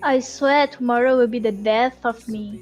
I swear tomorrow will be the death of me.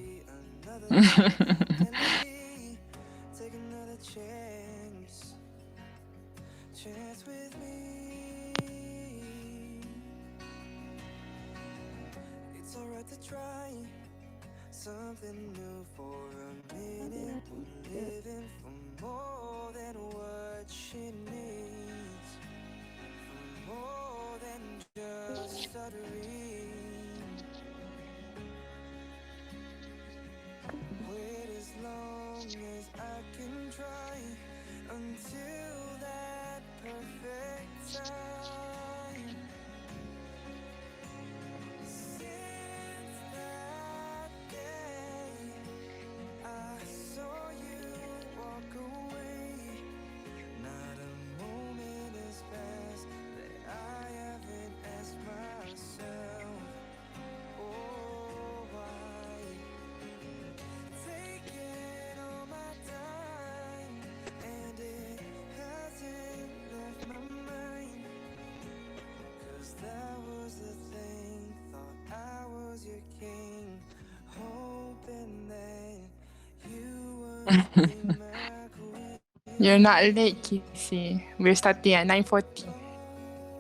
You're not late, Kissy. We're starting at 9:40.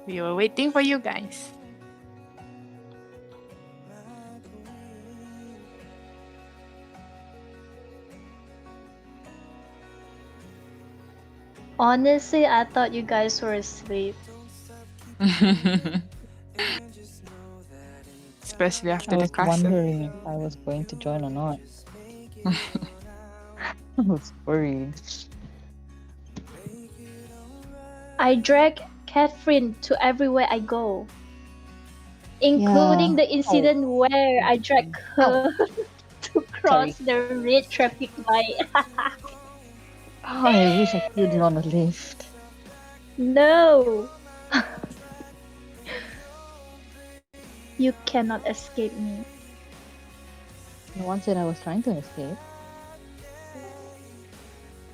We were waiting for you guys. Honestly, I thought you guys were asleep. Especially after I the was class. wondering if I was going to join or not. I was worried. I drag Catherine to everywhere I go, including Yeah. the incident where I drag Ow. her to cross Sorry. the red traffic light. Oh, I wish I killed you on the lift. No! You cannot escape me. No one said I was trying to escape.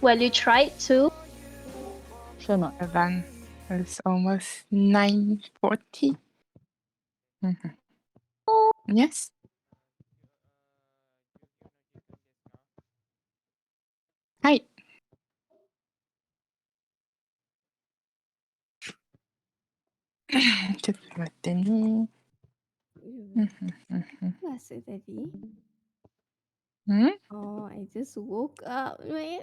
Well, you tried to. Sure not. Then it's almost 9:40. Yes. Hi. Just button. Kelas tadi? Hmm? Oh, I just woke up, man.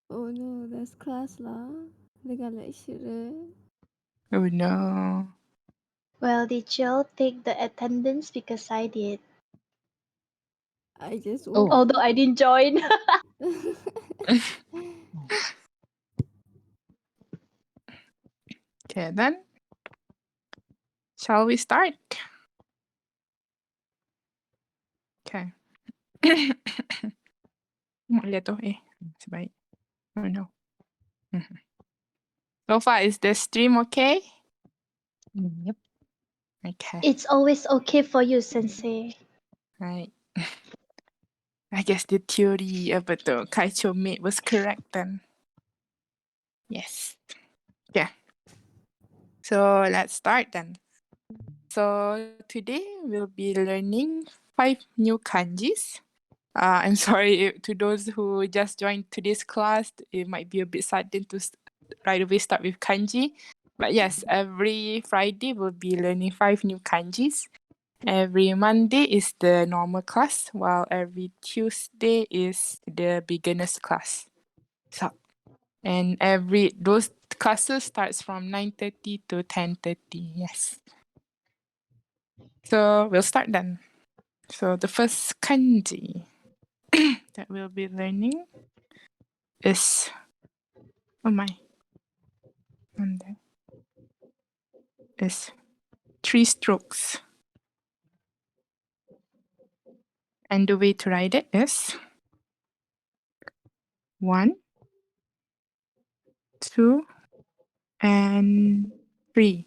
Oh no, that's class lah. Dengan lecturer. Oh no. Well, did y'all take the attendance because I did? I just Oh. woke Although I didn't join. Okay, then. Shall we start? Okay. Lihat tu sebaik. Oh no. So far, is the stream okay? Yep. Okay. It's always okay for you, Sensei. Right. I guess the theory about the Kaicho made was correct then. Yes. Yeah. So let's start then. So today we'll be learning 5 new kanjis. I'm sorry to those who just joined today's class. It might be a bit sudden to right away start with kanji. But yes, every Friday we'll be learning 5 new kanjis. Every Monday is the normal class, while every Tuesday is the beginner's class. So, and those classes starts from 9:30 to 10:30. Yes. So we'll start then. So the first kanji that we'll be learning is is 3 strokes. And the way to write it is 1, 2, and 3.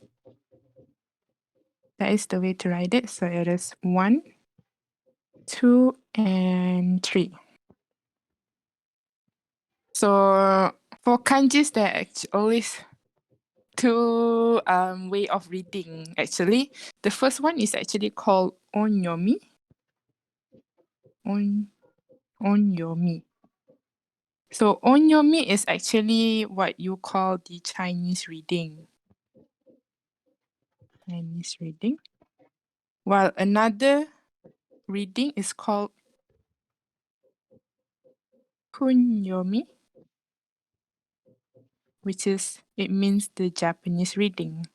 That is the way to write it. So it is 1, 2, and 3. So For kanjis, there are always two way of reading. Actually, the first one is actually called onyomi. Onyomi. So onyomi is actually what you call the Chinese reading. Chinese reading. While another reading is called kunyomi, which is, it means the Japanese reading.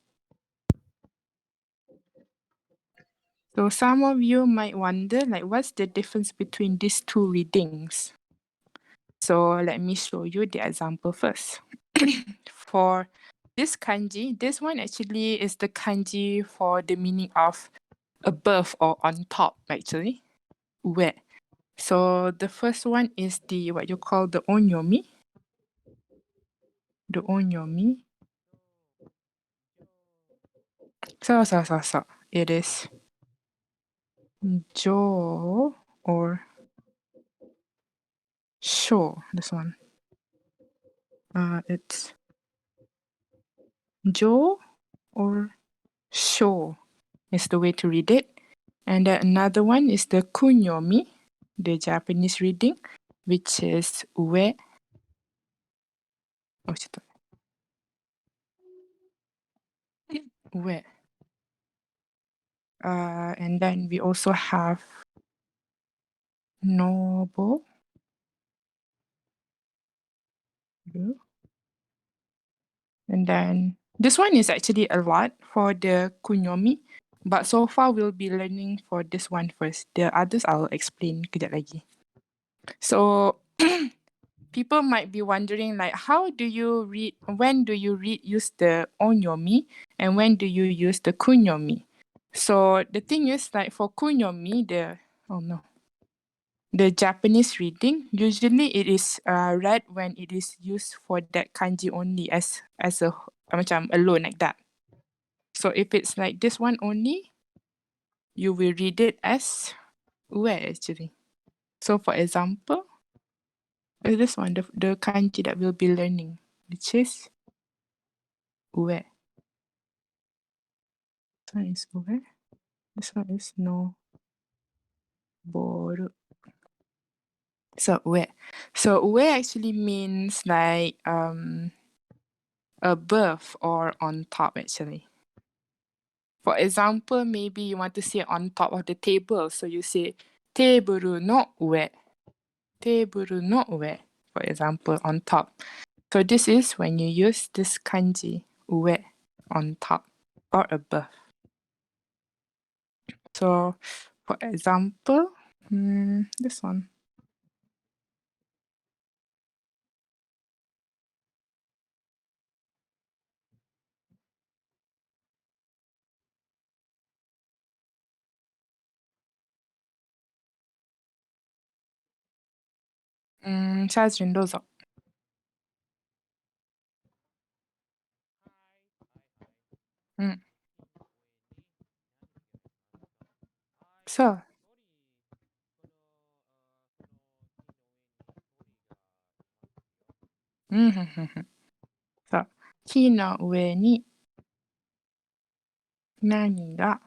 So some of you might wonder, like, what's the difference between these two readings? So let me show you the example first. For this kanji, this one actually is the kanji for the meaning of above or on top, actually. Ue. So the first one is the, what you call the onyomi. The onyomi. So. It is jo or sho, this one. It's jo or sho is the way to read it. And then another one is the kunyomi, the Japanese reading, which is ue. Oh, ue. And then we also have nobo. And then this one is actually a lot for the kunyomi, but so far we'll be learning for this one first. The others I'll explain kejap lagi. So people might be wondering, like, how do you read, when do you use the onyomi and when do you use the kunyomi? So the thing is, like, for kunyomi, the Japanese reading, usually it is read when it is used for that kanji only, as a macam alone like that. So if it's like this one only, you will read it as ue actually. So for example, this one, the kanji that we'll be learning, which is ue. This one is ue. This one is no boru. So ue. So ue actually means like above or on top actually. For example, maybe you want to say on top of the table, so you say teburu no ue. Teburu no ue, for example, on top. So this is when you use this kanji ue, on top or above. So for example, this one. Shazrin, どうぞ。そう。そう。木の上に何が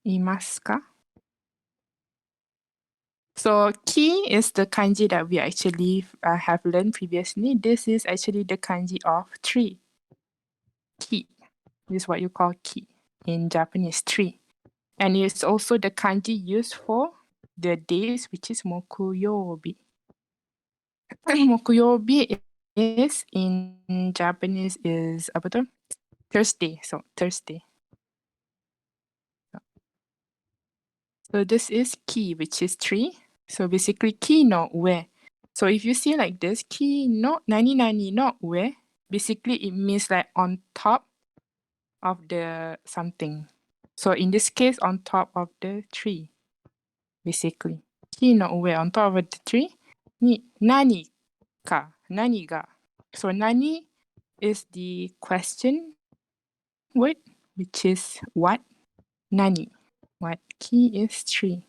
いますか? So ki is the kanji that we actually have learned previously. This is actually the kanji of tree. Ki is what you call ki in Japanese, tree. And it's also the kanji used for the days, which is mokuyobi. Mokuyobi is in Japanese is apa tu? Thursday. So Thursday. So this is ki, which is tree. So basically ki no ue. So if you see like this, ki no nani no ue, basically it means like on top of the something. So in this case, on top of the tree, basically. Ki no ue, on top of the tree, ni nani ka, nani ga. So nani is the question word, which is what? Nani. What? Ki is tree.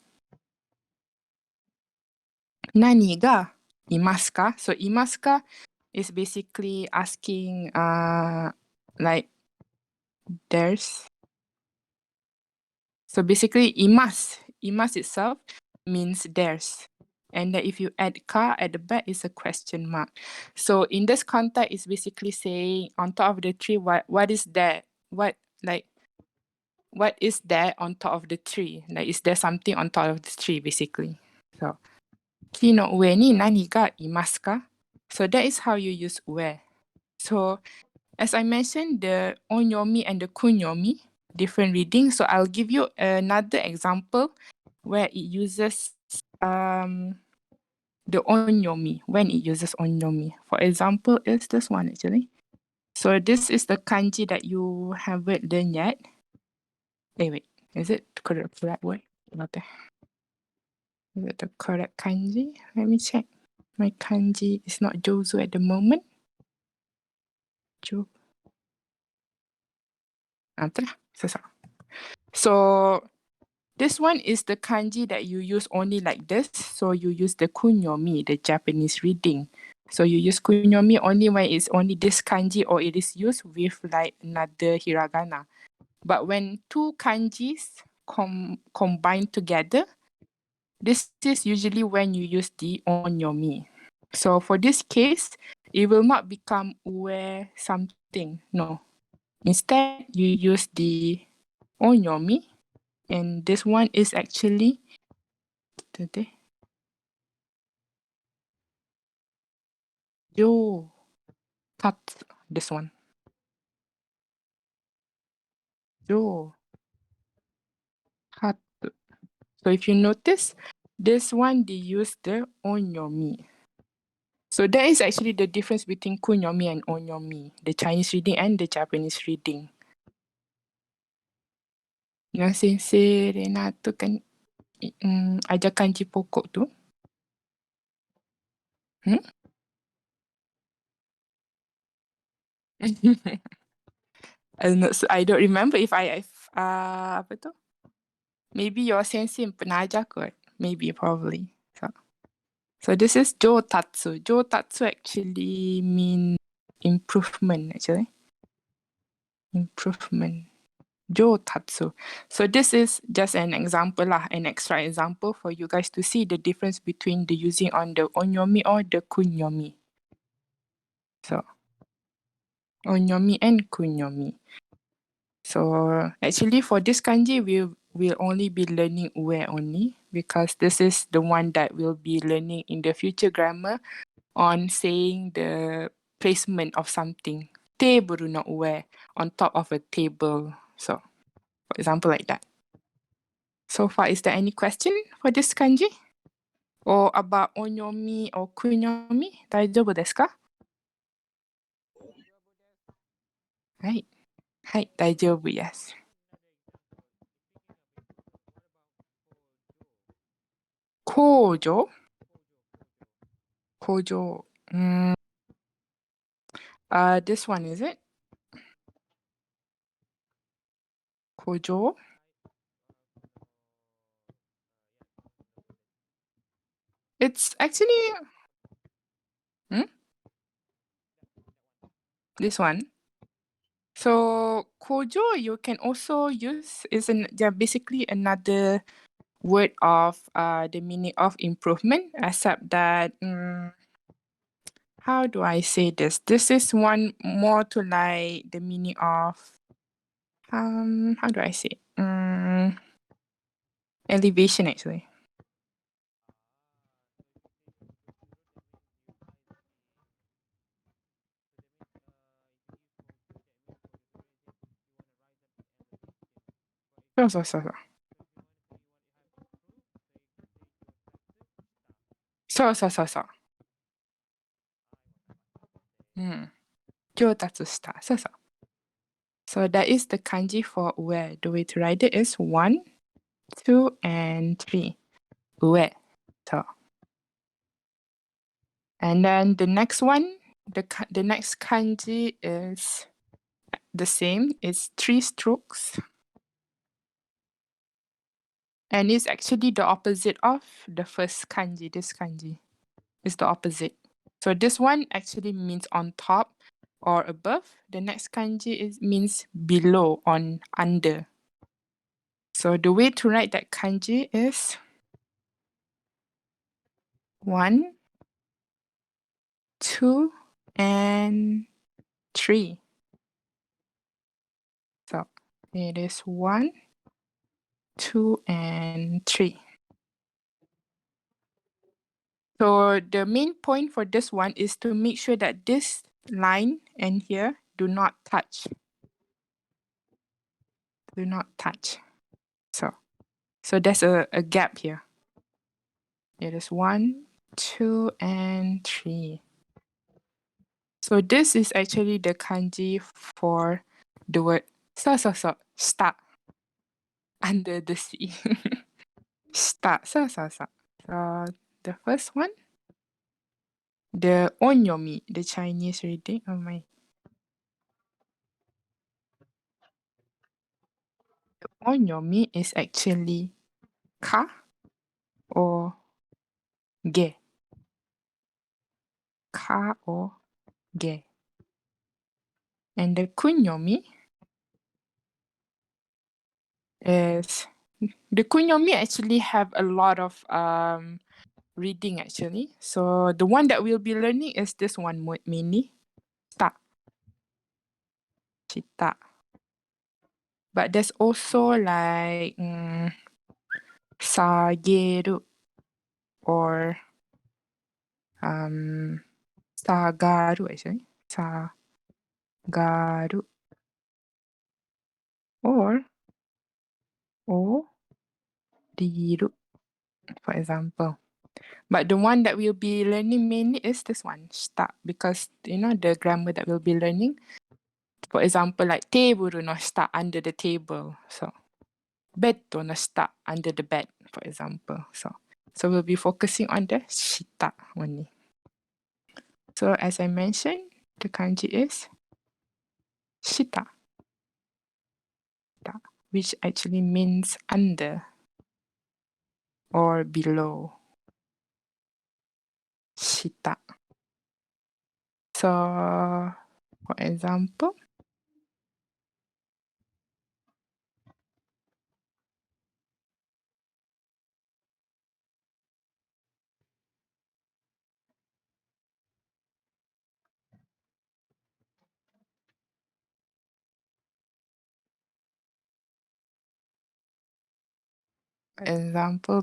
Nani ga imaska. So imaska is basically asking like there's. So basically imas itself means there's. And then if you add ka at the back, it's a question mark. So in this context, it's basically saying on top of the tree, what is there? What is there on top of the tree? Like, is there something on top of the tree, basically? So, ki no ue ni nani ga imasu ka? So that is how you use ue. So as I mentioned, the onyomi and the kunyomi, different readings. So I'll give you another example where it uses the onyomi, when it uses onyomi. For example, is this one actually. So this is the kanji that you haven't learned yet. Wait, is it the correct word? Not there. Is it the correct kanji? Let me check. My kanji is not Jozu at the moment. So this one is the kanji that you use only like this. So you use the kunyomi, the Japanese reading. So you use kunyomi only when it's only this kanji or it is used with like another hiragana. But when two kanjis combine together, this is usually when you use the onyomi. So for this case, it will not become ue something. No. Instead, you use the onyomi. And this one is actually yo tatsu. This one. Yo tatsu. So if you notice, this one they use the onyomi. So that is actually the difference between kunyomi and onyomi, the Chinese reading and the Japanese reading. Yang Sensei Rena tu kan ajar kanji pokok tu. I don't remember if apa tu? Maybe your sensei pernah ajar kot. Maybe, probably. So this is jotatsu. Jotatsu actually mean improvement, actually. Improvement. Jotatsu. So this is just an example lah, an extra example for you guys to see the difference between the using on the onyomi or the kunyomi. So, onyomi and kunyomi. So actually for this kanji, we'll only be learning ue only because this is the one that we'll be learning in the future grammar on saying the placement of something. Teburu no ue, on top of a table. So, for example, like that. So far, is there any question for this kanji? Or about onyomi or kunyomi? Daijoubu desu ka? Right. Hai, daijoubu, yes. Kojo? Kojo. This one, is it? Kojo? It's actually... This one. So, kojo you can also use, basically another word of the meaning of improvement, except that... how do I say this? This is one more to like the meaning of... how do I say? Elevation, actually. So. So. Kyotatsu shita. So. So that is the kanji for ue. The way to write it is 1, 2, and 3. Ue. So. And then the next one, the next kanji is the same. It's 3 strokes. And it's actually the opposite of the first kanji, this kanji. It's the opposite. So this one actually means on top or above. The next kanji means below, on, under. So the way to write that kanji is 1, 2, and 3. So it is 1, 2, and 3. So the main point for this one is to make sure that this line and here do not touch. Do not touch. So there's a gap here. It is 1, 2, and 3. So this is actually the kanji for the word start, under the sea. Start, So the first one, the onyomi, the Chinese reading. Oh my. The onyomi is actually ka or ge. Ka or ge. And the kunyomi is, the kunyomi actually have a lot of reading actually. So the one that we'll be learning is this one mainly. Cita. But there's also like sageru or sagaru actually. Sagaru or oriru, for example. But the one that we'll be learning mainly is this one, shita, because you know the grammar that we'll be learning. For example, like teburu no shita, under the table. So beddo no shita, under the bed, for example. So we'll be focusing on the shita only. So as I mentioned, the kanji is shita, which actually means under or below. Shita. So, for example,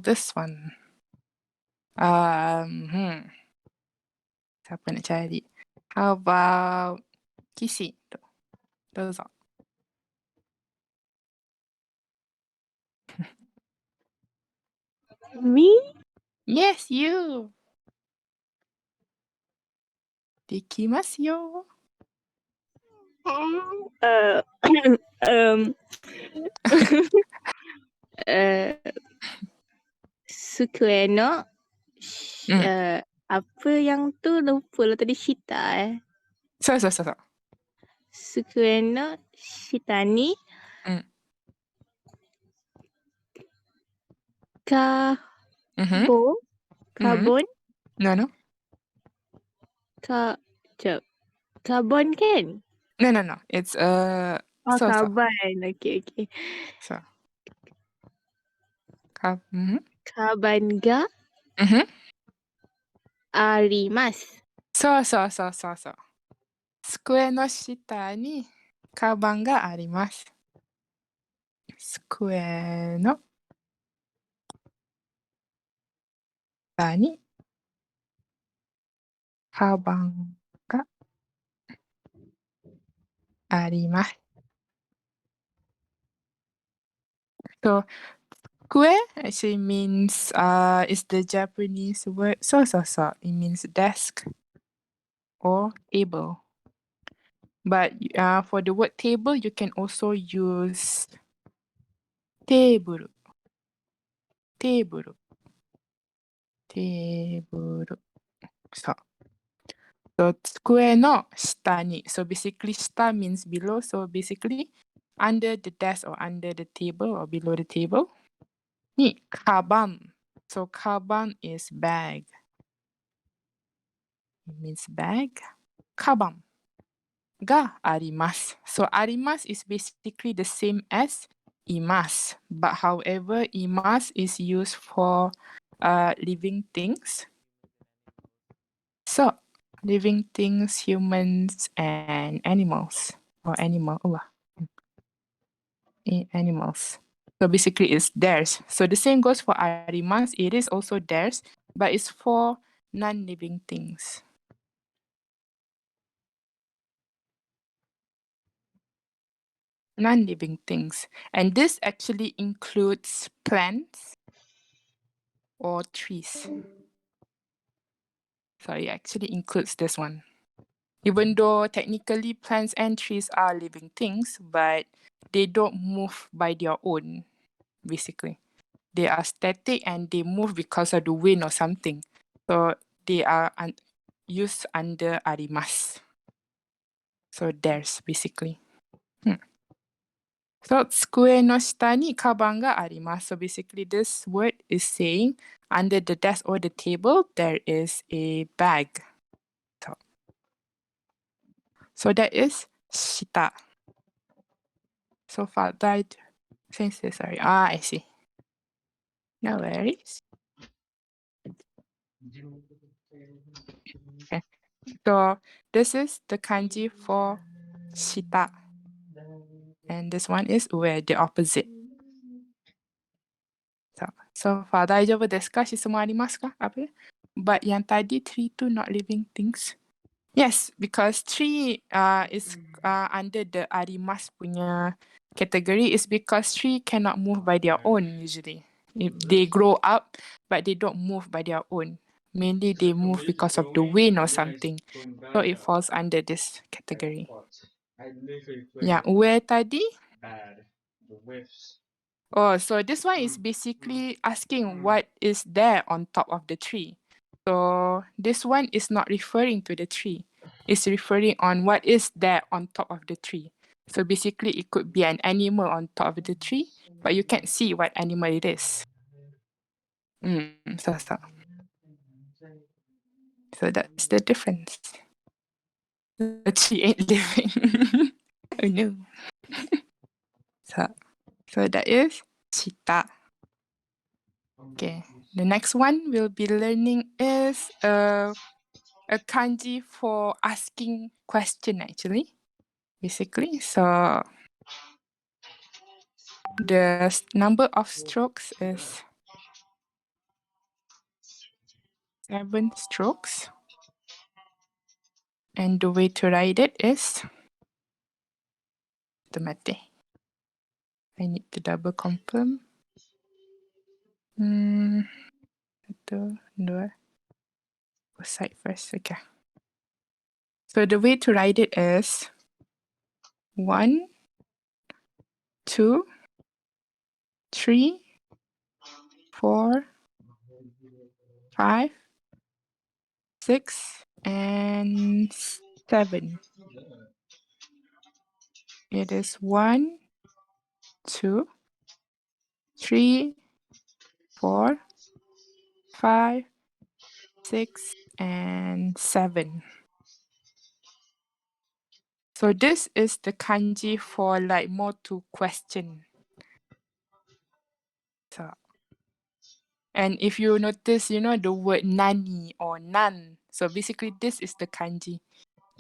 this one. Siapa nak cari? How about kisi? Dozo. Me? Yes, you. Dekimasu yo. Um, Square no apa yang tu lupa lah tadi Shita So. Square no Shita ni Karbon No. Karbon kan? No. It's so. Karbon. Okay. So. Karbon ga arimasu. So. Square no shita ni kaban ga arimasu. Square no shita ni kaban ga arimasu. So, square actually means is the Japanese word so. It means desk or table. But for the word table, you can also use teburu. So square no shita ni. So basically shita means below. So basically under the desk or under the table or below the table. Ni kaban. So kaban is bag. it means bag. Kabam ga arimasu. So arimasu is basically the same as imasu, but however, imasu is used for living things. So living things, humans, and animals or animals. So basically, it's theirs. So the same goes for arimasu. It is also theirs, but it's for non-living things. Non-living things. And this actually includes plants or trees. So it actually includes this one. Even though technically plants and trees are living things, but they don't move by their own, basically. They are static and they move because of the wind or something. So they are used under arimasu. So there's basically. So, tsukue no shita ni kaban ga arimasu. So basically this word is saying under the desk or the table there is a bag. So that is shita. So far that sensei, sorry. I see. No worries. Okay. So this is the kanji for shita. And this one is ue, the opposite. So far, 大丈夫ですか? 質問ありますか? Apa? But yang tadi tree tu not living things. Yes, because tree is under the arimas punya category is because tree cannot move by their own usually. If they grow up, but they don't move by their own. Mainly they move because of the wind or something. So it falls under this category. Yeah, where tadi? Oh, so this one is basically asking what is there on top of the tree. So this one is not referring to the tree. It's referring on what is there on top of the tree. So basically it could be an animal on top of the tree, but you can't see what animal it is. So that's the difference. The tree ain't living. Oh no. So that is cheetah. Okay, the next one we'll be learning is a kanji for asking question actually, basically. So the number of strokes is 7 strokes. And the way to write it is, I need to double confirm. 1, 2, side first, okay. So the way to write it is 1, 2, 3, 4, 5, 6, and 7. It is 1, 2, 3, 4, 5, 6, and 7. So this is the kanji for like more to question. So, and if you notice, you know the word nani or nan. So basically this is the kanji.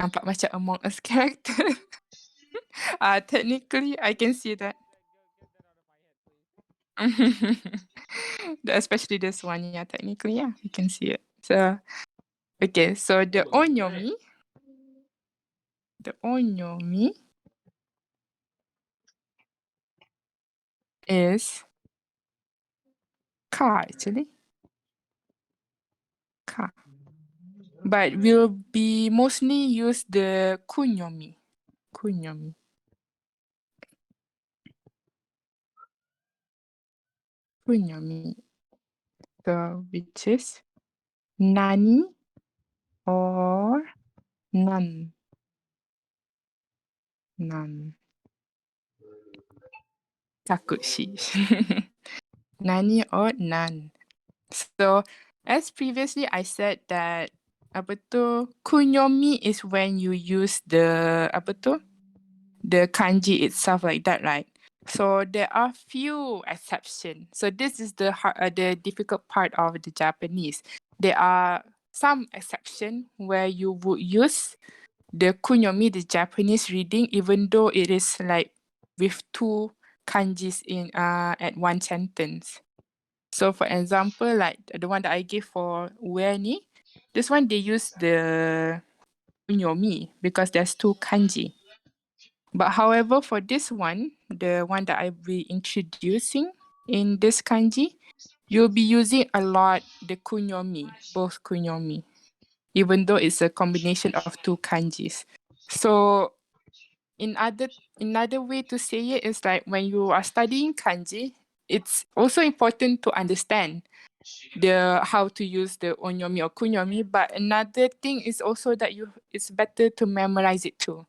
Nampak macam Among Us character. Technically, I can see that. Especially this one, yeah, technically, yeah, you can see it. So, okay, so the onyomi is ka actually. Ka. But we'll be mostly use the kunyomi. So which is nani or nan. Takushi. Nani or nan. So as previously I said that kunyomi is when you use the the kanji itself like that, right? So there are few exceptions. So this is the difficult part of the Japanese. There are some exception where you would use the kunyomi, the Japanese reading, even though it is like with two kanjis in at one sentence. So for example, like the one that I gave for where ni, this one they use the kunyomi because there's two kanji. But however, for this one, the one that I'll be introducing in this kanji, you'll be using a lot the kunyomi, both kunyomi, even though it's a combination of two kanjis. So another way to say it is like when you are studying kanji, it's also important to understand the how to use the onyomi or kunyomi. But another thing is also that it's better to memorize it too.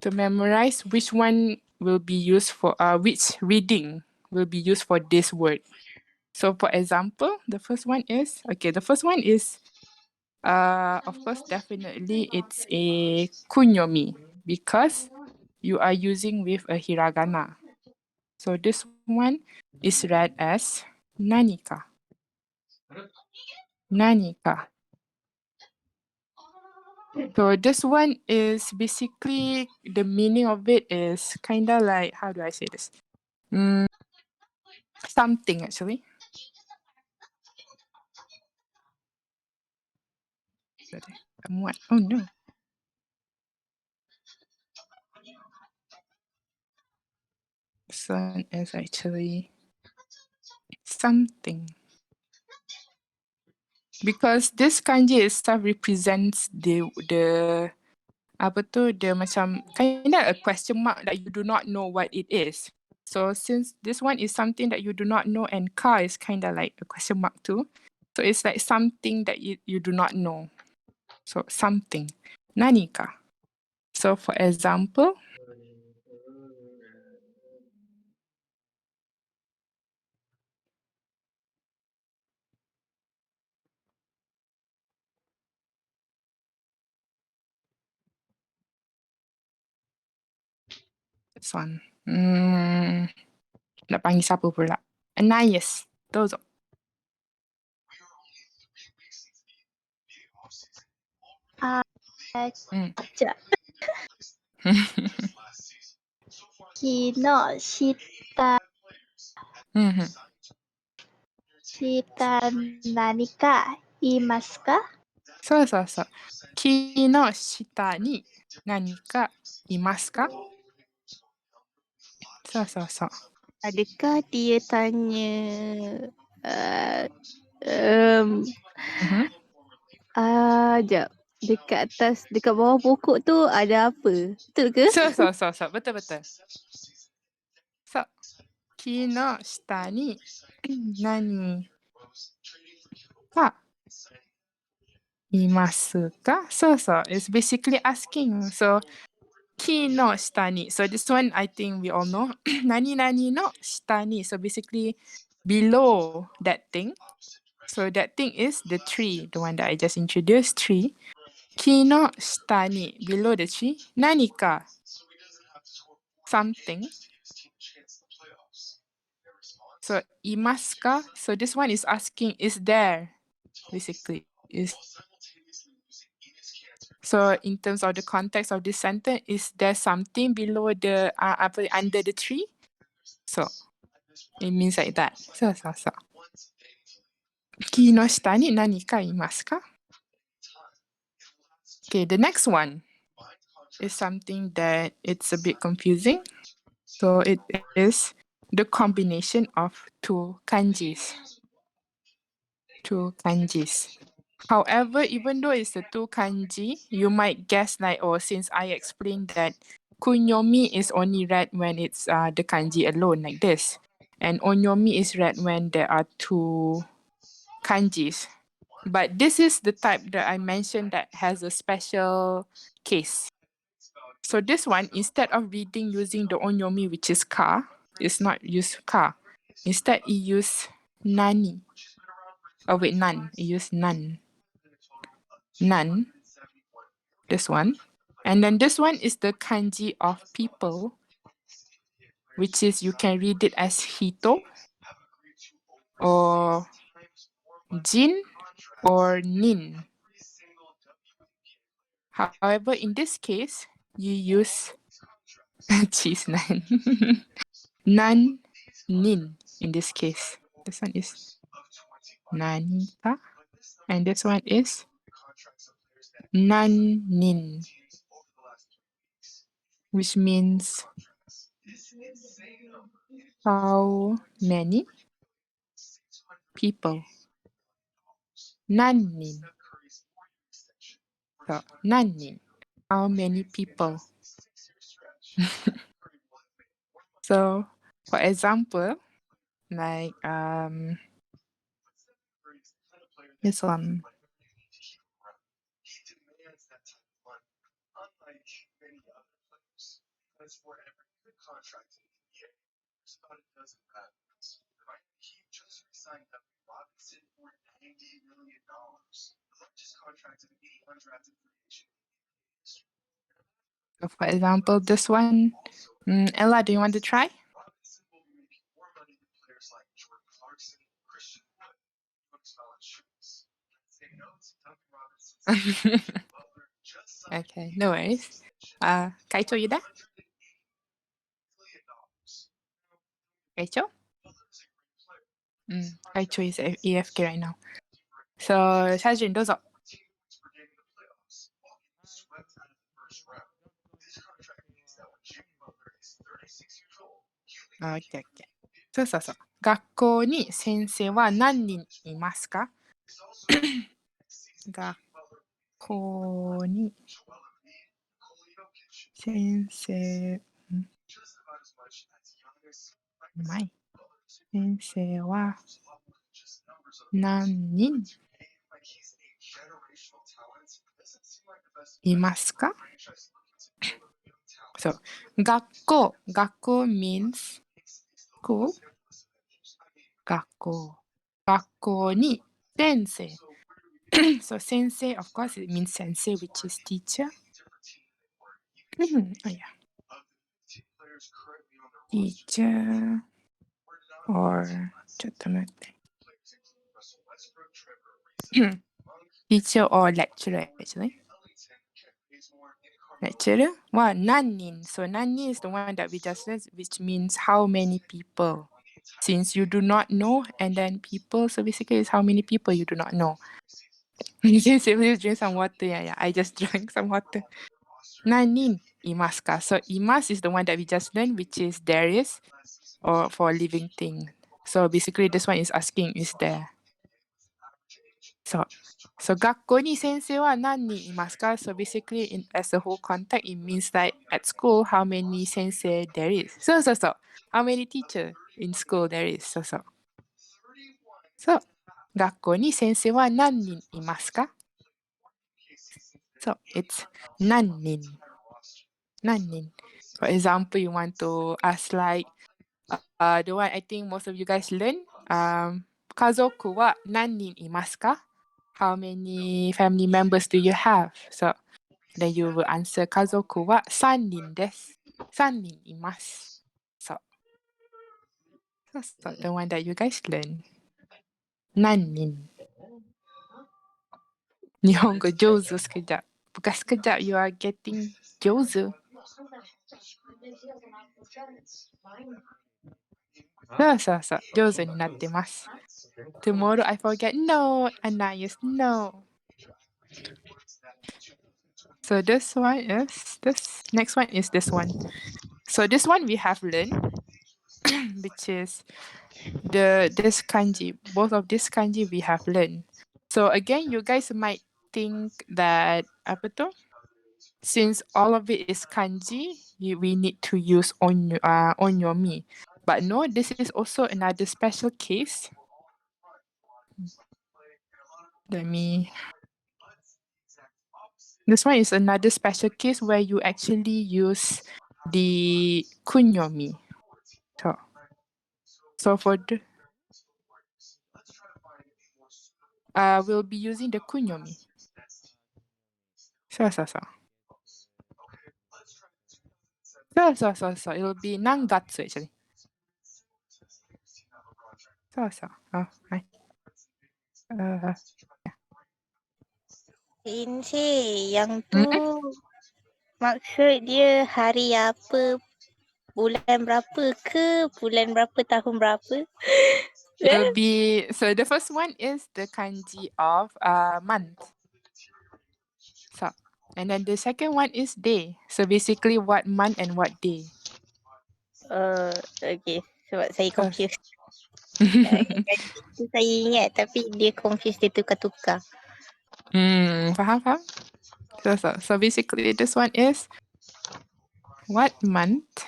To memorize which one will be used for which reading will be used for this word. So for example, the first one is of course definitely it's a kunyomi because you are using with a hiragana. So this one is read as nanika. Nanika. So this one is basically the meaning of it is kind of like, how do I say this? Something actually. Somewhat. Oh no. This one is actually something. Because this kanji itself represents the apa tu, the macam kind of a question mark that you do not know what it is. So since this one is something that you do not know and ka is kind of like a question mark too. So it's like something that you do not know. So something. Nanika. So for example, this one. Nak panggil siapa pula? Anais. Dozo. Ja. Kino shita nanika imasu ka? そうそうそう。木の下に何かいますか? そうそうそう。 Adakah dia tanya jap. Dekat bawah pokok tu ada apa? Betul ke? そうそうそうそう。betul betul. そう。木の下に何かいますか? そうそう。It's basically asking. So 木の下に. So this one I think we all know. 何々の下に. So basically below that thing. So that thing is the tree, the one that I just introduced, tree. 木の下に below the tree. 何か something. So いますか? So this one is asking, is there? Basically, is so in terms of the context of this sentence, is there something below the under the tree? So it means like that. So. 木の下に何かいますか? Okay, the next one is something that it's a bit confusing. So it is the combination of two kanjis. Two kanjis. However, even though it's the two kanji, you might guess like, oh, since I explained that kunyomi is only read when it's the kanji alone like this. And onyomi is read when there are two kanjis. But this is the type that I mentioned that has a special case. So this one, instead of reading using the onyomi, which is ka, it's not use ka. Instead, it use nani. Oh wait, nan. It use nan. Nan. This one. And then this one is the kanji of people, which is you can read it as hito or jin or nin. However, in this case, you use cheese nan. Nan, nin in this case. This one is nanita. And this one is nan nin, which means how many people. Nan nin. So, nan nin. How many people? So, for example, like this one. So for example, this one, Ella, do you want to try? Okay, no worries. Kaito, you there? Kaito? Kaito is AFK right now. So, Shajin, どうぞ. Okay, okay. そうそうそう。学校に先生は何人いますか？学校に先生、うまい。先生は何人いますか？そう。学校 means school. 学校。学校に先生。So 先生, of course, it means sensei, which is teacher. Oh yeah. Teacher or ちょっと待って。Teacher or lecturer, actually. Lecturer は何人 So 何人 is the one that we just said, which means how many people. Since you do not know, and then people, so basically it's how many people you do not know. Since you please drink some water, yeah, I just drank some water. 何人いますか? So います is the one that we just learned, which is there is, or for a living thing. So basically this one is asking, is there? So 学校に先生は何人いますか? So basically as a whole context, it means like at school, how many 先生 there is. So. How many teacher in school there is. So. 学校に先生は何人いますか? So it's 何人. For example, you want to ask like, the one I think most of you guys learn, 家族は何人いますか? How many family members do you have? So then you will answer 家族は3人です。3人います。So the one that you guys learn. 何人? 日本語上手 sekejap. Bukan sekejap, you are getting 上手. So 上手になってます。Tomorrow I forget. No, Anais, no. So this one is this. Next one is this one. So this one we have learned, which is this kanji. Both of this kanji we have learned. So again, you guys might think that apa tu? Since all of it is kanji, we need to use onyomi. But no, this is also another special case. This one is another special case where you actually use the kunyomi. So for the we'll be using the kunyomi. So. It'll be nangatsu actually. So. Oh, right. Inci, yang tu maksud dia hari apa, bulan berapa ke, bulan berapa, tahun berapa? It'll be, so the first one is the kanji of month. So, and then the second one is day. So basically what month and what day. Okay, sebab saya So- confused. Itu saya ingat tapi dia confused, dia tukar-tukar. Faham? So basically this one is what month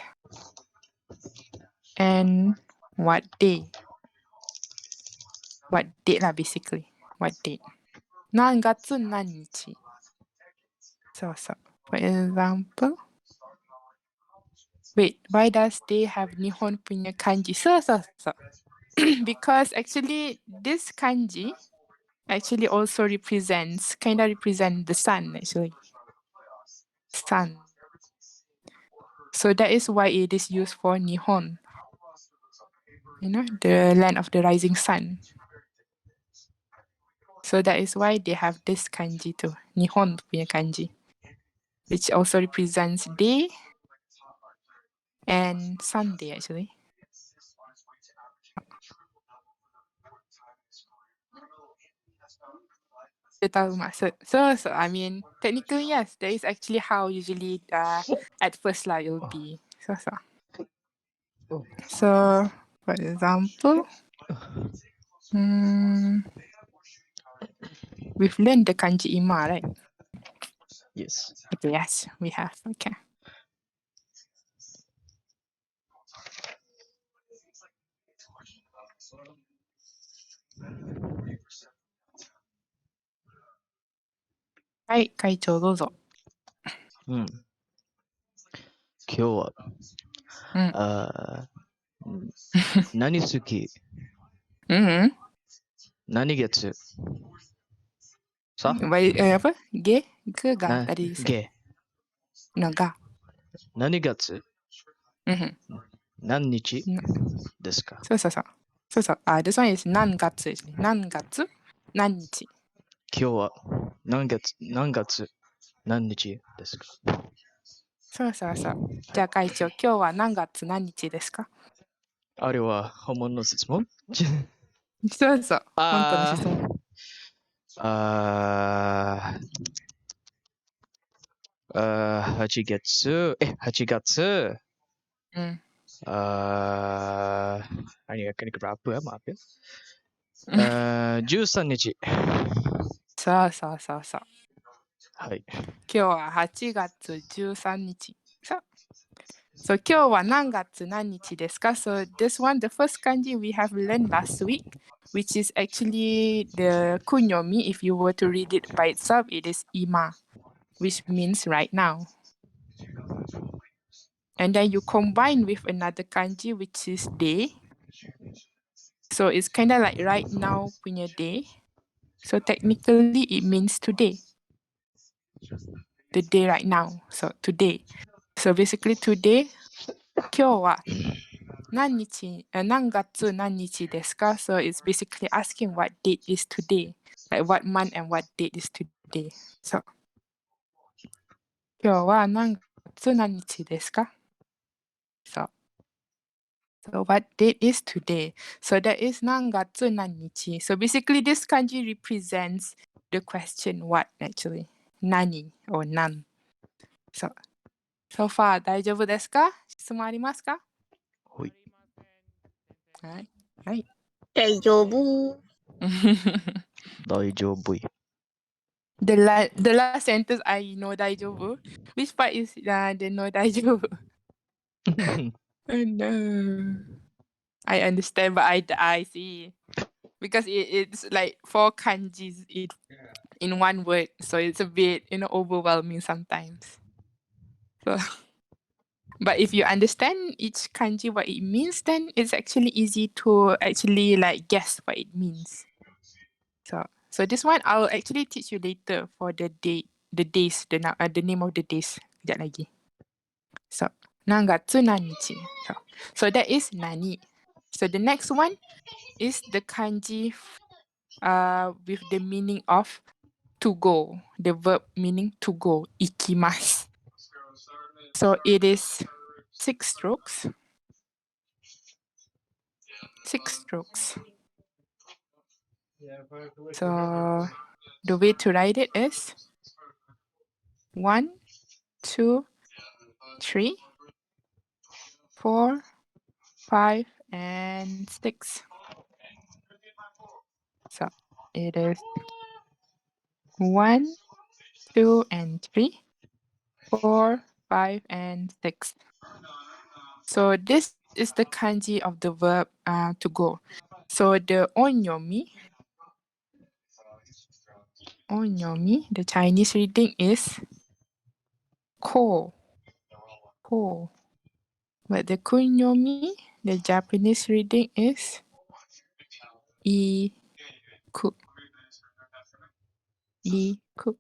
and what day. What date lah basically. What date. Nangatsu nanichi. So. For example. Wait, why does they have Nihon punya kanji? So. Because actually this kanji actually also kind of represent the sun actually. Sun. So that is why it is used for Nihon. You know, the land of the rising sun. So that is why they have this kanji too. Nihon punya kanji. Which also represents day and Sunday actually. Dia tahu maksud. So I mean, technically yes, that is actually how usually at first lah it'll be. So for example, we've learned the kanji ima, right? Yes. Okay, yes, we have. Okay. Right, 会長どうぞ。今日は、何好き何月さ apa? Ge? Ke ga? Tadi you said. げ No, ga. 何月何日ですかそう。this one is 何月 actually. 何月何日。今日は何月何日ですかそう。じゃあ会長、今日は何月何日ですか？あれは本物の質問そう。本当の質問。8月何がラップはマープ13日そう。はい今日は8月13日。So 今日は何月何日ですか？ So this one, the first kanji we have learned last week, which is actually the kunyomi. If you were to read it by itself, it is ima, which means right now. And then you combine with another kanji, which is day. So it's kind of like right now punya day. So technically it means today. The day right now. So today. So basically today, 今日は何月何日ですか? So it's basically asking what date is today. Like what month and what date is today. So 今日は何月何日ですか? So what date is today? So that is 何月何日. So basically this kanji represents the question what actually. 何 or 何. So far 大丈夫ですか? 質問ありますか? ほいはい。大丈夫。大丈夫 The last sentence I know 大丈夫. Which part is the no 大丈夫? Oh no. I understand, but I see. Because it's like 4 kanjis in one word. So it's a bit, overwhelming sometimes. So, but if you understand each kanji what it means, then it's actually easy to actually like guess what it means. So this one I'll actually teach you later for the date the days, the name of the days. Sekejap lagi. So, nangatsu nanichi. So that is nani. So the next one is the kanji with the meaning of to go. The verb meaning to go. Ikimasu. So it is 6 strokes. 6 strokes. So the way to write it is 1, 2, 3, 4, 5, and 6. So it is 1, 2, and 3, 4, 5, and 6. So this is the kanji of the verb to go. So the onyomi, the Chinese reading is ko. Ko. But the kunyomi, the Japanese reading is iku. Iku.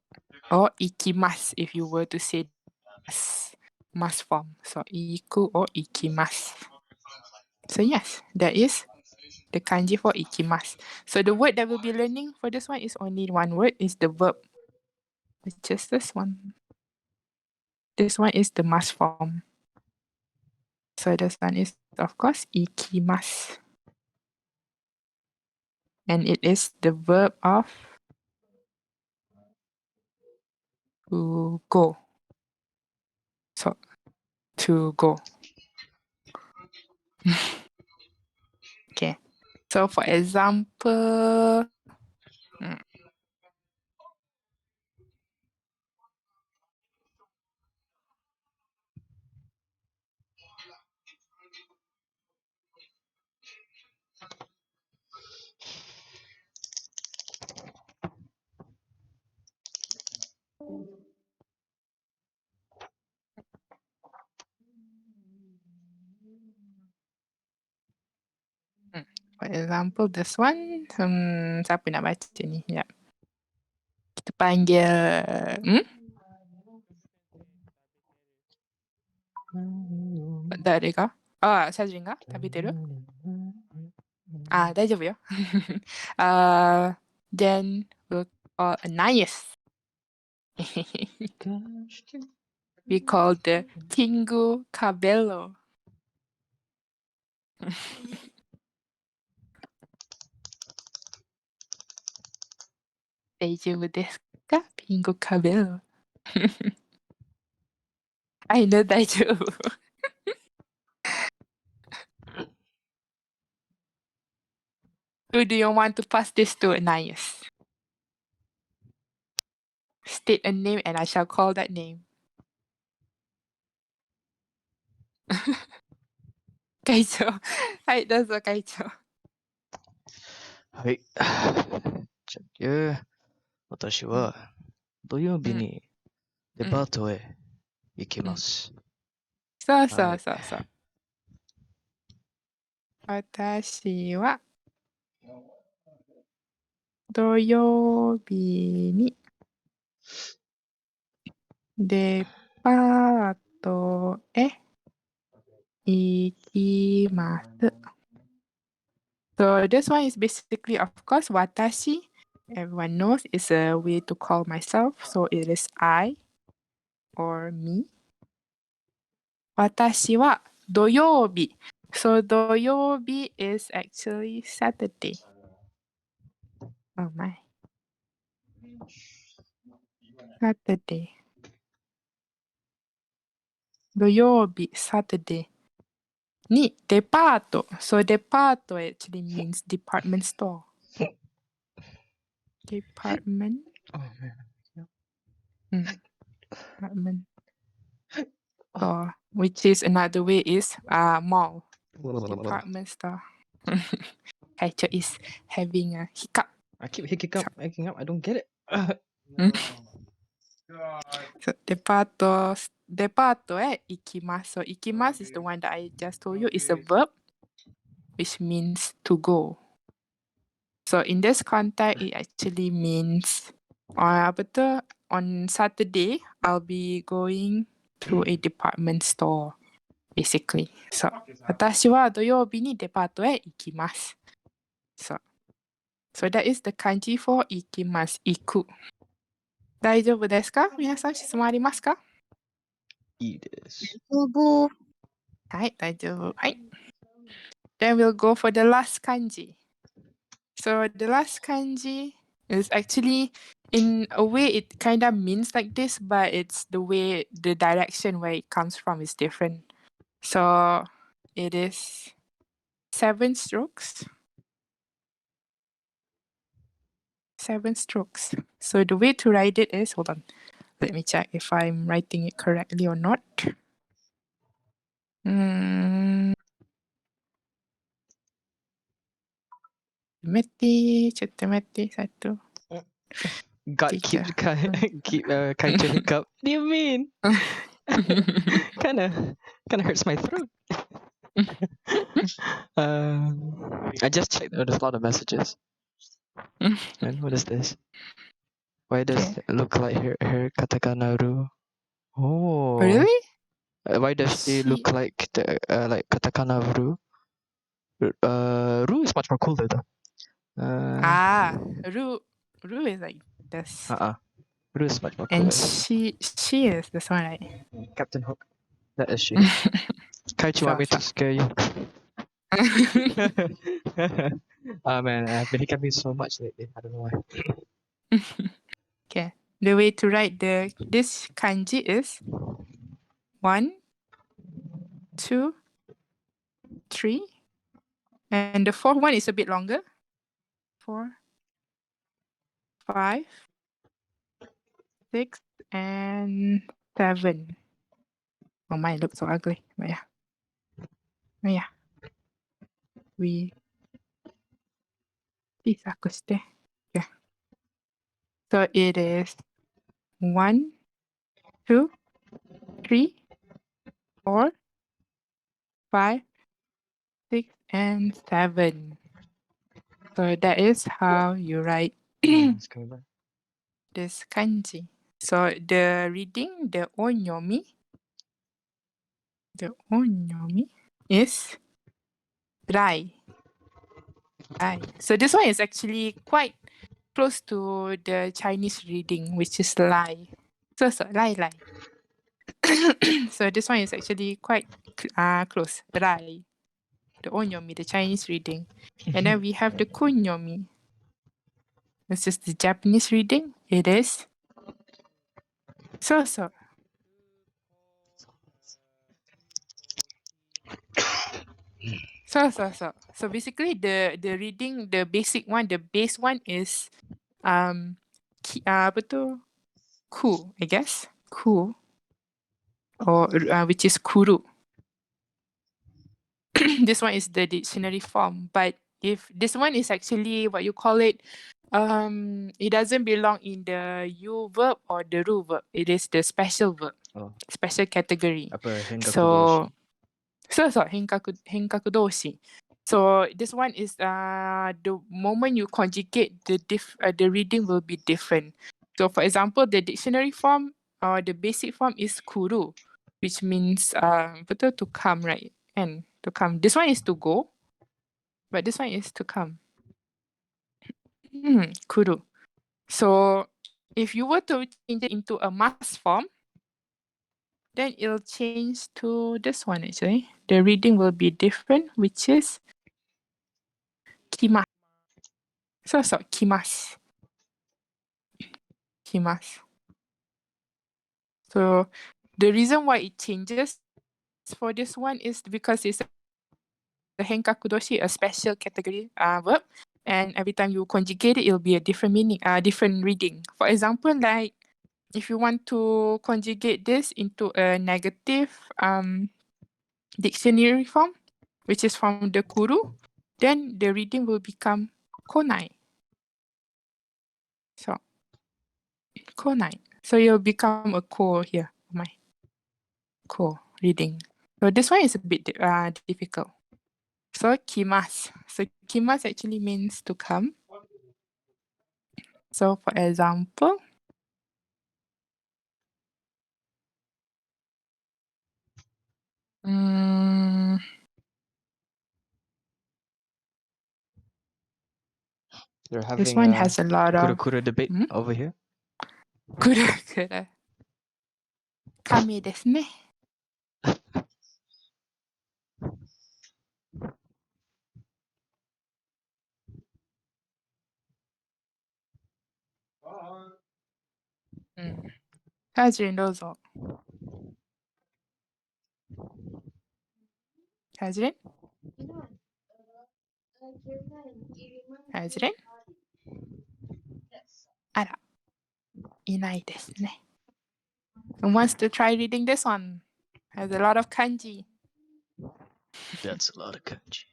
Or ikimasu if you were to say mas form. So iku or ikimasu. So yes, that is the kanji for ikimasu. So the word that we'll be learning for this one is only one word, is the verb. Which is this one. This one is the mas form. So this one is, of course, ikimasu. And it is the verb of to go. So, to go. Okay. So for example, this one, siapa nak baca ni? Ya. Kita panggil,誰がサジンが食べてる大丈夫よ。Then we'll call Anais. We call the Tingu Cabello. 大丈夫ですか？ピンゴカベロ。I know 大丈夫。Who do you want to pass this to, Anais? State a name and I shall call that name. 会長。はい、どうぞ会長。はい。じゃあ、私は土曜日にデパートへ行きます。そうそうそうそう。私は土曜日にデパートへ行きます。So this one is basically, of course, watashi. Everyone knows is a way to call myself. So it is I or me. Watashi wa doyobi. So doyobi is actually Saturday. Oh my. Saturday. Doyobi, Saturday. Ni depato. So depato actually means department store. Department. Oh man. Department store. Which is another way is mall. Department store. Kaicho is having a hiccup. I keep hicking up. I don't get it. So depato ikimasu. So ikimasu is the one that I just told you is a verb which means to go. So in this context, it actually means on Saturday, I'll be going to a department store, basically. So, 私は土曜日にデパートへ行きます。So that is the kanji for 行きます。行く。大丈夫ですか？皆さん質問ありますか？いいです。はい、大丈夫。はい。Then we'll go for the last kanji. So the last kanji is actually, in a way, it kind of means like this, but it's the direction where it comes from is different. So it is 7 strokes. 7 strokes. So the way to write it is, hold on, let me check if I'm writing it correctly or not. Satu. God keeps Kaicho hiccup. What do you mean? Kinda hurts my throat. I just checked. There's a lot of messages. And what is this? Why does it look like her katakana ru? Oh. Really? Why does she look like like katakana ru? Ru is much more cooler though. Ru is like this. Ru is much more cooler. And she is this one, right? Captain Hook. That is she. Kaichi want me to scare you. Oh man, I've been hiccuping so much lately. I don't know why. Okay. The way to write this kanji is 1, 2, 3, and the fourth one is a bit longer. 4, 5, 6, and 7. Oh, mine looks so ugly. But yeah. Please akuste. Yeah. So it is 1, 2, 3, 4, 5, 6, and 7. So that is how you write this kanji. So the reading, the onyomi is rai. So this one is actually quite close to the Chinese reading, which is lai. So lai. So this one is actually quite close. Rai. The onyomi, the Chinese reading. And then we have the kunyomi. This is the Japanese reading. It is so. So basically the reading, the basic one, the base one is ku, I guess. Ku, or which is kuru. This one is the dictionary form, but if this one is actually what you call it, it doesn't belong in the yu verb or the ru verb. It is the special verb, special category. So henkaku doshi. So this one is the moment you conjugate the reading will be different. So for example, the dictionary form or the basic form is kuru, which means to come, right? And to come. This one is to go, but this one is to come. Kuru. So if you were to change it into a mass form, then it'll change to this one actually. The reading will be different, which is kimasu. So kimasu. Kimasu. So the reason why it changes for this one is because it's the henkaku doshi, a special category verb, and every time you conjugate it, it'll be a different meaning, different reading. For example, like if you want to conjugate this into a negative dictionary form, which is from the kuru, then the reading will become konai. So konai. So you'll become a ko here. Ko reading. So this one is a bit difficult. So kimasu. So kimasu actually means to come. So for example, They're this having one a has a lot of kura debate over here. kura. Kame desu ne. Kajin, どうぞ。Kajin? Kajin? あら、いないですね。Who wants to try reading this one? Has a lot of kanji. That's a lot of kanji.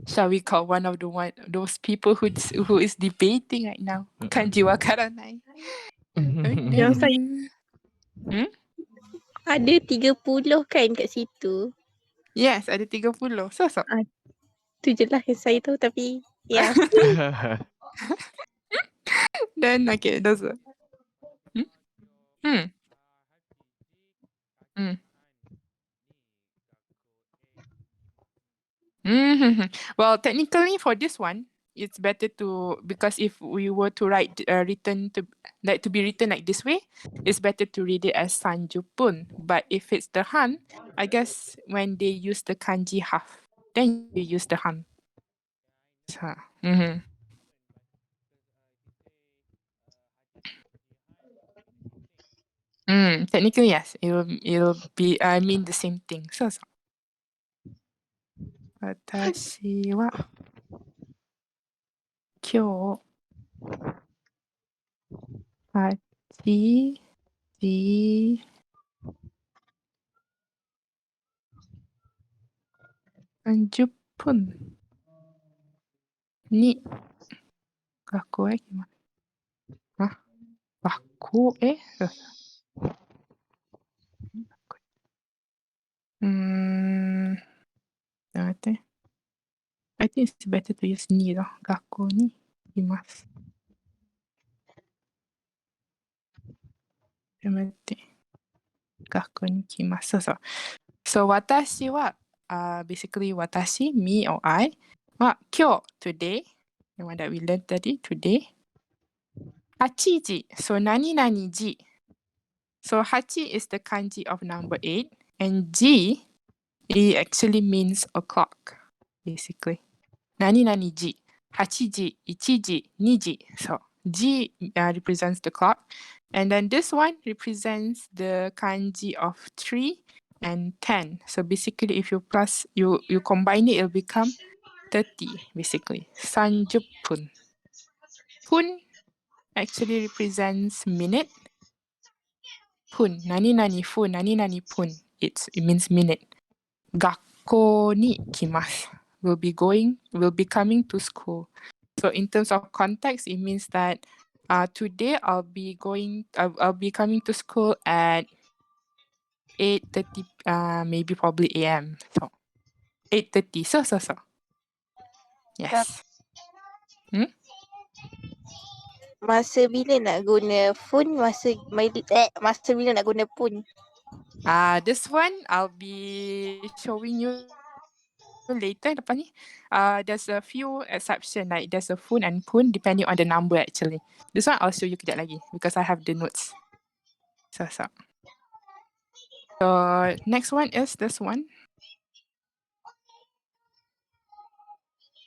Shall we call one of those people who is debating right now? Kanji wakaranai. Yang saya ada 30 kan kat situ. Yes, ada 30. So. Tu je lah yang saya tahu tapi ya. Then okay, どうぞ。Well, technically for this one, it's better to, because if we were to write to be written like this way, it's better to read it as sanjupun. But if it's the han, I guess when they use the kanji half, then you use the han. So, technically yes, it'll be mean the same thing. So. 私は今日8時30分に学校へ行きます。学校へ待って。I think it's better to use にだ。学校に行きます。待って。学校に行きます。そう。So 私は、basically 私、me or I は今日、today, the one that we learned today, 8時、so 何々時。So 8 is the kanji of number 8, and ji, it actually means o'clock, basically. 何々時、8時、1時、2時。So, ji represents the clock. And then this one represents the kanji of 3 and 10. So basically, if you combine it, it'll become 30, basically. 30分. Pun actually represents minute. Pun, 何々分、何々分. It means minute. 学校に来ます. Will be coming to school. So in terms of context, it means that today I'll be coming to school at 8:30, maybe probably AM. So 8:30. So. Yes. Masa bila nak guna phone, masa bila nak guna pun. This one I'll be showing you later lepas ni. There's a few exception, like there's a fun and pun depending on the number actually. This one I'll show you kejap lagi because I have the notes. So next one is this one.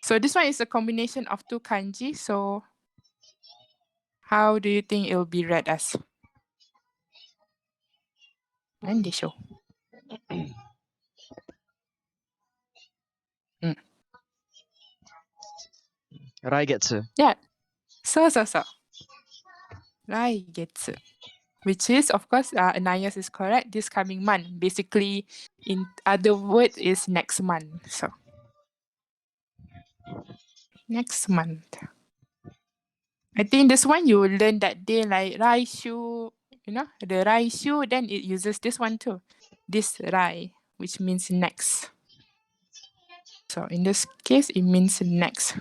So this one is a combination of two kanji. So how do you think it will be read as? And they show. Raigetsu. Yeah. So. Raigetsu. Which is, of course, Anayas is correct. This coming month. Basically, in other words, is next month. So, next month. I think this one you will learn that day, like Raishu, the Raishu, then it uses this one too. This Rai, which means next. So, in this case, it means next.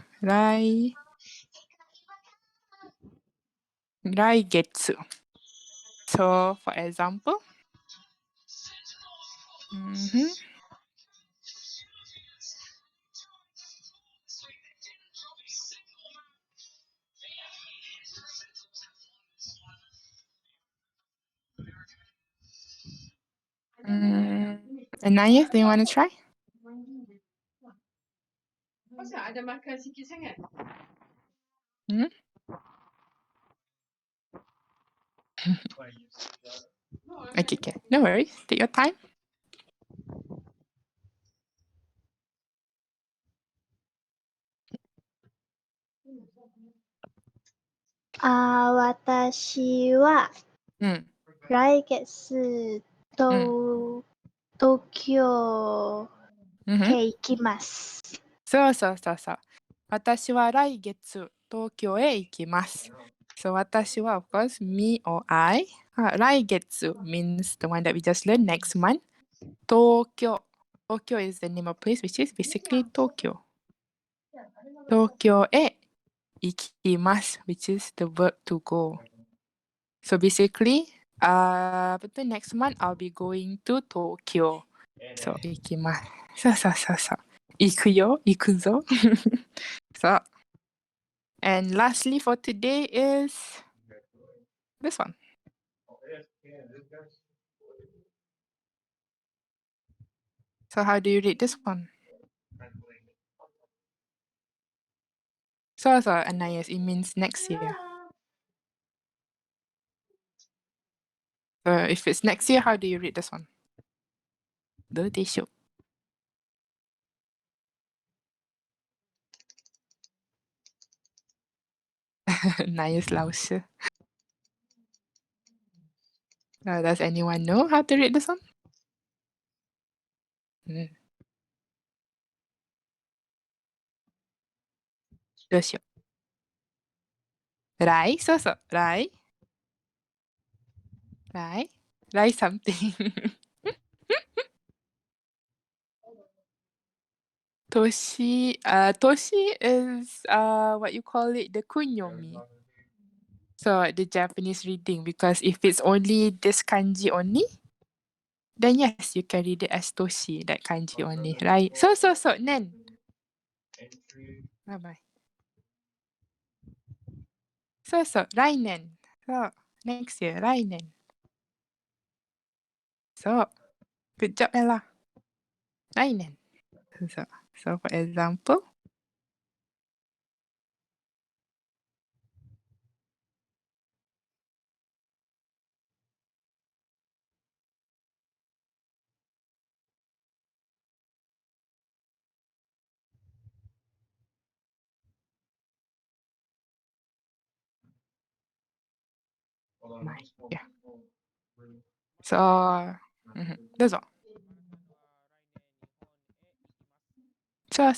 Raigetsu. So, for example, Anaya, do you want to try? Hmm? Okay. No worries. Take your time. Watashi wa 来月東京 へ行きます。そう。私は来月東京へ行きます。So 私は of course me or I. 来月 means the one that we just learned next month. Tokyo. Tokyo is the name of place which is basically Tokyo. Tokyo へ行きます which is the verb to go. So basically, next month I'll be going to Tokyo. So 行きます。そう。行くよ、行くぞ。So, and lastly for today is this one. So how do you read this one? So Anais, it means next year. So if it's next year, how do you read this one? どうでしょう? Anais 老师. Does anyone know how to read this one? どうしよう。来来 something. Toshi is what you call it, the kunyomi. So the Japanese reading, because if it's only this kanji only, then yes, you can read it as Toshi, that kanji only, right? So, Nen. Bye-bye. So, Rainen. So, next year, Rainen. So, good job, Ella. Rainen. So for example, yeah. So, that's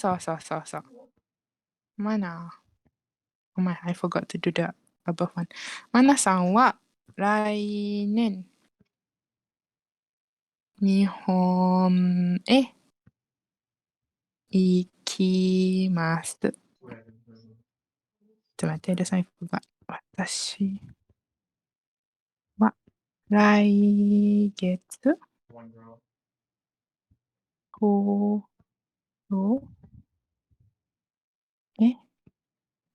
all. So. Mana? Oh my, I forgot to do the above one. Mana-san wa rainen Nihon e ikimasu. This one I forgot. 私は来月東京へ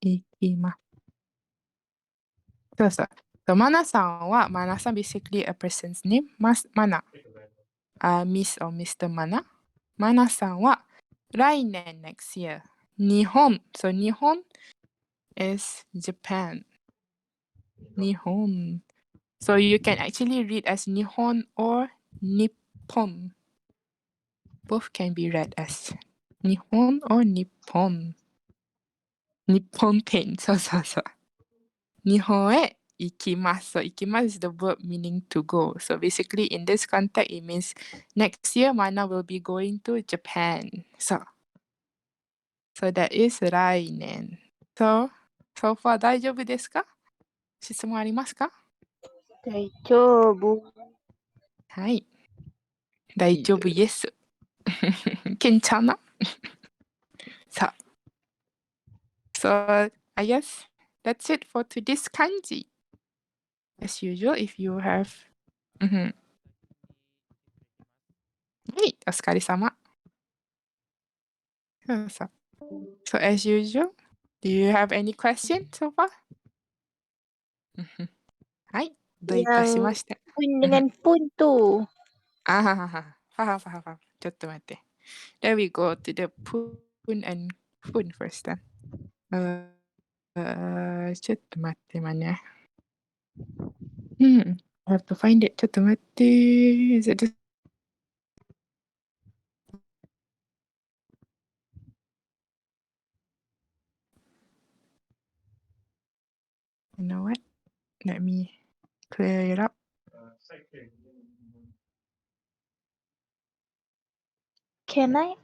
行きます。そう。So, Mana-san wa, Mana-san basically a person's name. Mana. Miss or Mr. Mana. Mana-san wa rainen next year. Nihon. So, Nihon is Japan. Nihon. So, you can actually read as Nihon or Nippon. Both can be read as Nihon or Nippon. Nippon pain. So. Nihon e ikimasu. So ikimasu is the verb meaning to go. So basically in this context, it means next year Mana will be going to Japan. So that is rainen. So far 大丈夫ですか? 質問ありますか? 大丈夫。はい。大丈夫です。괜찮아? さあ。So I guess that's it for today's kanji. As usual, if you have... Hey, oskare sama. So as usual, do you have any questions so far? はい、どういたしまして。Pun dengan pun tu. Faham. ちょっと待って。Then we go to the pun and fun first then. ちょっと待って、mana? I have to find it. ちょっと待って。Is it just... You know what? Let me clear it up. Can I